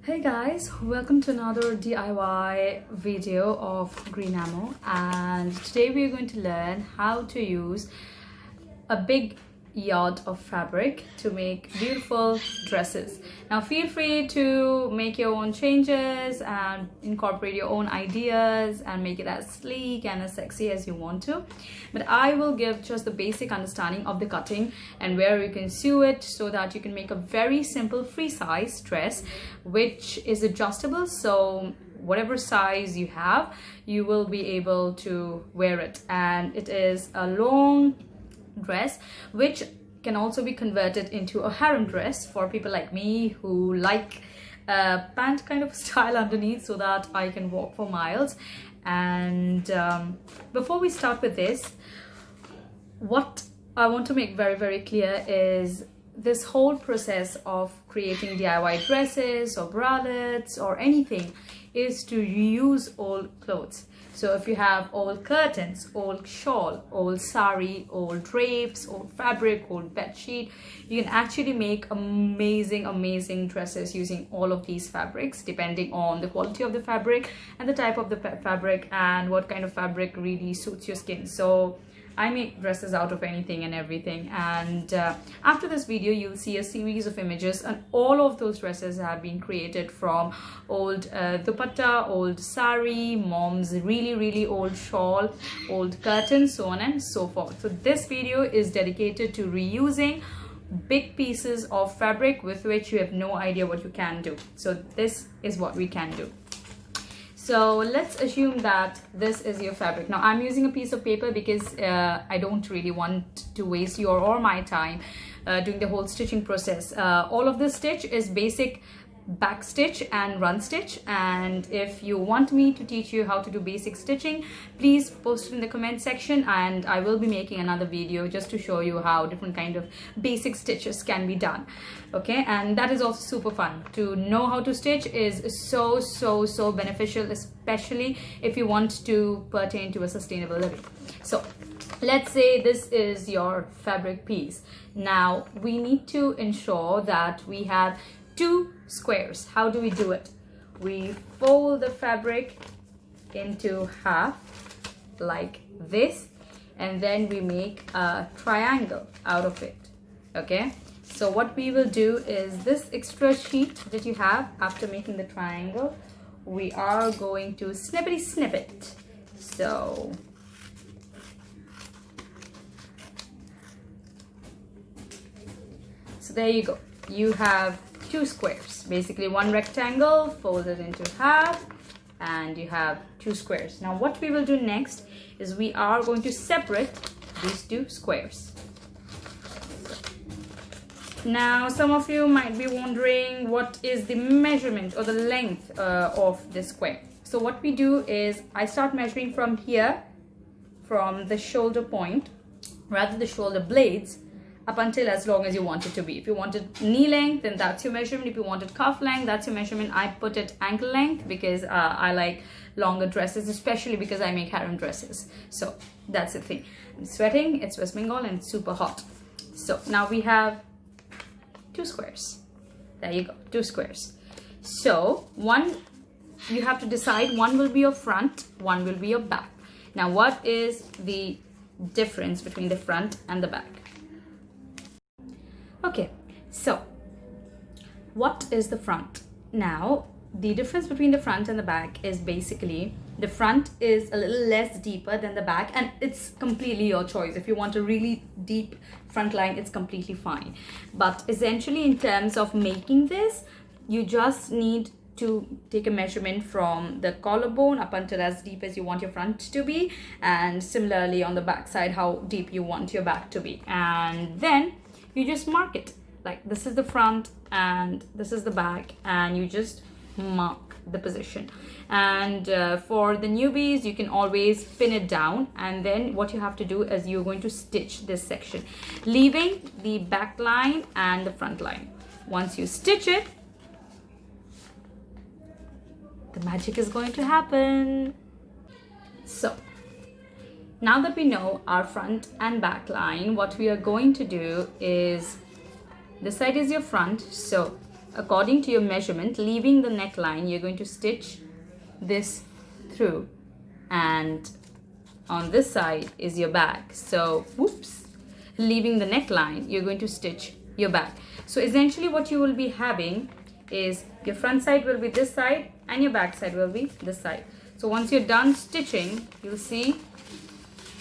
Hey guys, welcome to another DIY video of Green Ammo, and today we are going to learn how to use a big yard of fabric to make beautiful dresses. Now feel free to make your own changes and incorporate your own ideas and make it as sleek and as sexy as you want to, but I will give just the basic understanding of the cutting and where you can sew it so that you can make a very simple free size dress which is adjustable, so whatever size you have you will be able to wear it. And it is a long dress which can also be converted into a harem dress for people like me who like a pant kind of style underneath so that I can walk for miles. And before we start with this, what I want to make very clear is this whole process of creating DIY dresses or bralettes or anything is to reuse old clothes. So if you have old curtains, old shawl, old sari, old drapes, old fabric, old bed sheet, you can actually make amazing dresses using all of these fabrics, depending on the quality of the fabric and the type of the fabric and what kind of fabric really suits your skin. So I make dresses out of anything and everything, and after this video you'll see a series of images, and all of those dresses have been created from old dupatta, old sari, mom's really old shawl, old curtains, so on and so forth. So this video is dedicated to reusing big pieces of fabric with which you have no idea what you can do. So this is what we can do. So let's assume that this is your fabric. Now I'm using a piece of paper because I don't really want to waste your or my time doing the whole stitching process. All of this stitch is basic back stitch and run stitch, and if you want me to teach you how to do basic stitching, please post it in the comment section and I will be making another video just to show you how different kind of basic stitches can be done. Okay, and that is also super fun. To know how to stitch is so beneficial, especially if you want to pertain to a sustainable living. So let's say this is your fabric piece. Now we need to ensure that we have two squares. How do we do it? We fold the fabric into half like this, and then we make a triangle out of it. Okay, so what we will do is this extra sheet that you have after making the triangle, we are going to snippety snip it. So there you go. You have two squares, basically one rectangle folded into half, and you have two squares. Now what we will do next is we are going to separate these two squares. Now some of you might be wondering what is the measurement or the length of this square. So what we do is I start measuring from here, from the shoulder point, rather the shoulder blades, up until as long as you want it to be. If you wanted knee length, then that's your measurement. If you wanted cuff length, that's your measurement. I put it ankle length because I like longer dresses, especially because I make harem dresses. So that's the thing. I'm sweating, it's West Bengal and it's super hot. So now we have two squares. There you go, two squares. So one, you have to decide, one will be your front, one will be your back. Now what is the difference between the front and the back? Okay, so what is the front? Now the difference between the front and the back is basically the front is a little less deeper than the back, and it's completely your choice. If you want a really deep front line, it's completely fine. But essentially in terms of making this, you just need to take a measurement from the collarbone up until as deep as you want your front to be, and similarly on the back side how deep you want your back to be, and then you just mark it. Like this is the front and this is the back, and you just mark the position. And for the newbies, you can always pin it down, and then what you have to do is you're going to stitch this section, leaving the back line and the front line. Once you stitch it, the magic is going to happen. So now that we know our front and back line, what we are going to do is, this side is your front, so according to your measurement, leaving the neckline, you're going to stitch this through, and on this side is your back. So whoops, leaving the neckline, you're going to stitch your back. So essentially what you will be having is your front side will be this side and your back side will be this side. So once you're done stitching, you'll see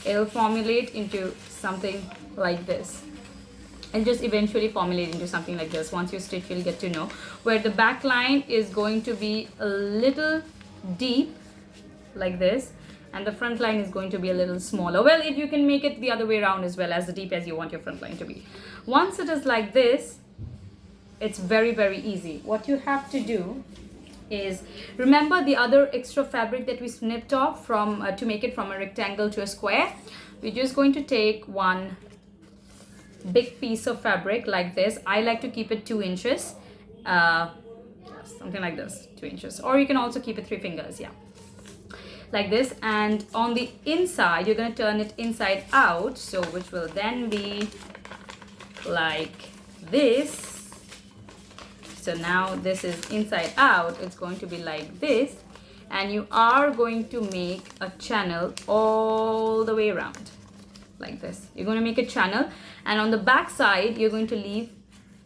it'll formulate into something like this, and just eventually formulate into something like this. Once you stitch, you'll get to know where the back line is going to be a little deep like this, and the front line is going to be a little smaller. Well, you can make it the other way around as well, as deep as you want your front line to be. Once it is like this, it's very, very easy. What you have to do is, remember the other extra fabric that we snipped off from to make it from a rectangle to a square? We're just going to take one big piece of fabric like this. I like to keep it 2 inches, something like this, 2 inches, or you can also keep it 3 fingers, yeah, like this. And on the inside, you're going to turn it inside out, so which will then be like this. So now this is inside out, it's going to be like this, and you are going to make a channel all the way around like this. You're going to make a channel, and on the back side you're going to leave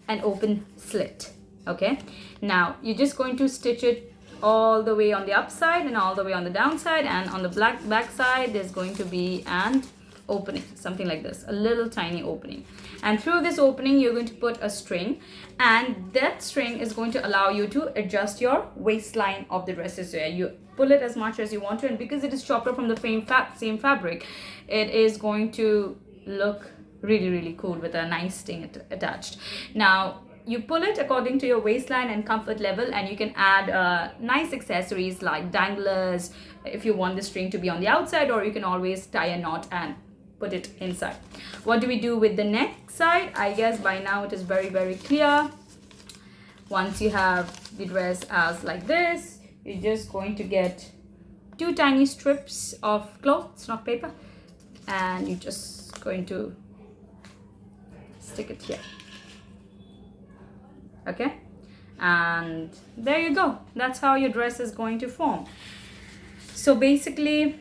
an open slit. Okay, now you're just going to stitch it all the way on the upside and all the way on the downside, and on the back side there's going to be an opening, something like this, a little tiny opening, and through this opening you're going to put a string, and that string is going to allow you to adjust your waistline of the dresses. So you pull it as much as you want to, and because it is chopped up from the same fabric, it is going to look really, really cool with a nice string attached. Now you pull it according to your waistline and comfort level, and you can add nice accessories like danglers if you want the string to be on the outside, or you can always tie a knot and put it inside. What do we do with the neck side? I guess by now it is very, very clear. Once you have the dress as like this, you're just going to get 2 tiny strips of cloth, it's not paper, and you're just going to stick it here. Okay, and there you go. That's how your dress is going to form. So basically,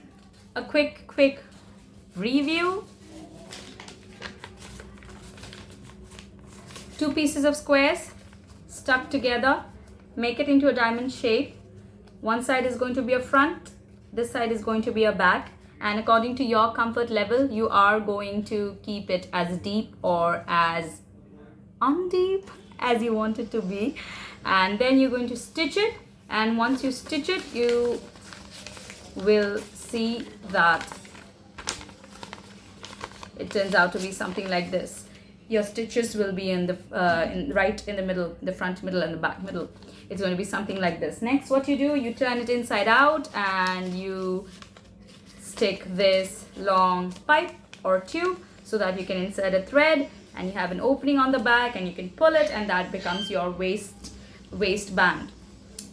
a quick review. 2 pieces of squares stuck together, make it into a diamond shape. One side is going to be a front, this side is going to be a back, and according to your comfort level, you are going to keep it as deep or as undeep as you want it to be. And then you're going to stitch it, and once you stitch it, you will see that it turns out to be something like this. Your stitches will be in the right in the middle, the front middle and the back middle. It's going to be something like this. Next, what you do, you turn it inside out and you stick this long pipe or tube so that you can insert a thread, and you have an opening on the back, and you can pull it, and that becomes your waistband.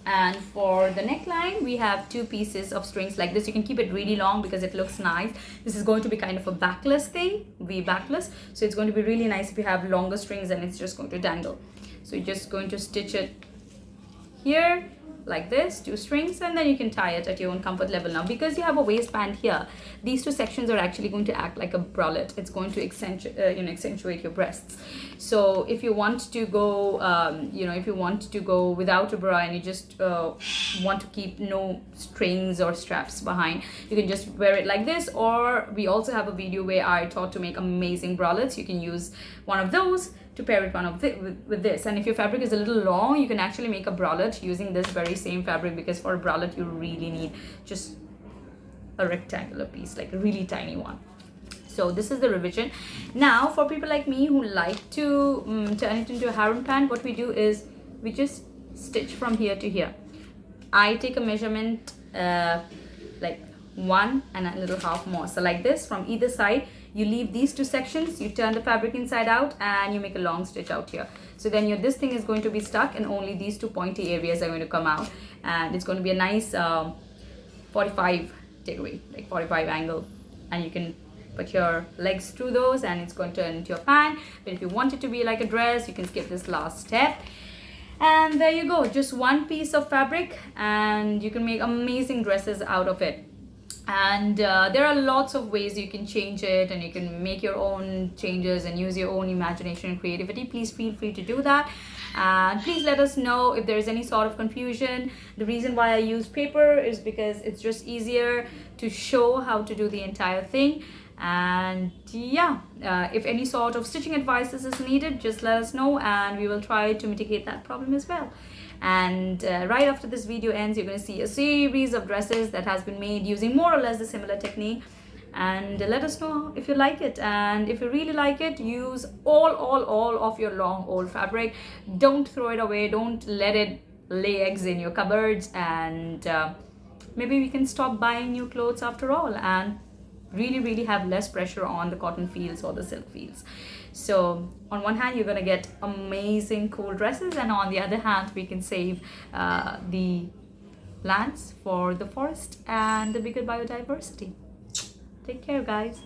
And for the neckline, we have 2 pieces of strings like this. You can keep it really long because it looks nice. This is going to be kind of a backless thing, V-backless. So it's going to be really nice if you have longer strings and it's just going to dangle. So you're just going to stitch it here like this, 2 strings, and then you can tie it at your own comfort level. Now because you have a waistband here, these 2 sections are actually going to act like a bralette. It's going to accentuate your breasts. So if you want to go if you want to go without a bra and you just want to keep no strings or straps behind, you can just wear it like this. Or we also have a video where I taught to make amazing bralettes. You can use one of those to pair it with this. And if your fabric is a little long, you can actually make a bralette using this very same fabric, because for a bralette you really need just a rectangular piece, like a really tiny one. So this is the revision. Now for people like me who like to turn it into a harem pant, what we do is we just stitch from here to here. I take a measurement like 1 and a little half more, so like this from either side. You leave these 2 sections, you turn the fabric inside out, and you make a long stitch out here. So then this thing is going to be stuck, and only these 2 pointy areas are going to come out, and it's going to be a nice 45 degree, like 45 angle, and you can put your legs through those and it's going to turn into a pant. But if you want it to be like a dress, you can skip this last step. And there you go, just one piece of fabric and you can make amazing dresses out of it. And there are lots of ways you can change it, and you can make your own changes and use your own imagination and creativity. Please feel free to do that, and please let us know if there is any sort of confusion. The reason why I use paper is because it's just easier to show how to do the entire thing. And yeah, if any sort of stitching advices is needed, just let us know and we will try to mitigate that problem as well. And right after this video ends, you're going to see a series of dresses that has been made using more or less the similar technique. And let us know if you like it, and if you really like it, use all of your long old fabric. Don't throw it away, don't let it lay eggs in your cupboards, and maybe we can stop buying new clothes after all and really have less pressure on the cotton fields or the silk fields. So on one hand, you're going to get amazing cool dresses, and on the other hand, we can save the lands for the forest and the bigger biodiversity. Take care, guys.